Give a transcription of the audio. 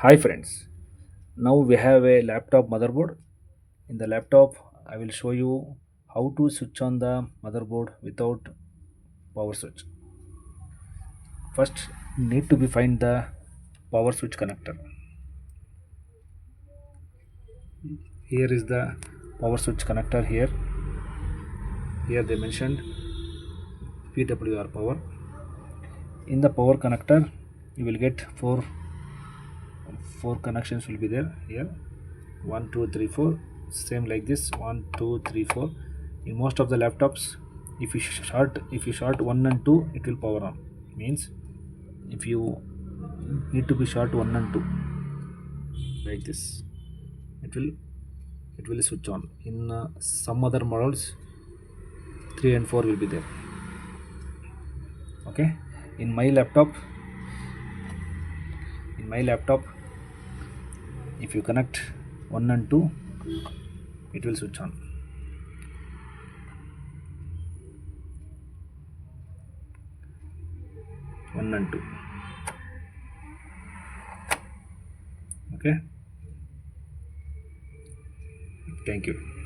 Hi friends, now we have a laptop motherboard. In the laptop, I will show you how to switch on the motherboard without power switch. First, need to be find the power switch connector. Here is the power switch connector here. Here they mentioned PWR power. In the power connector, you will get four connections will be there here. One, two, three, four. Same like this. One, two, three, four. In most of the laptops, if you short one and two, it will power on. Means if you need to be short one and two like this, it will it will switch on. In some other models, three and four will be there. Okay. In my laptop, in my laptop, if you connect one and two, it will switch on. One and two. Okay. Thank you.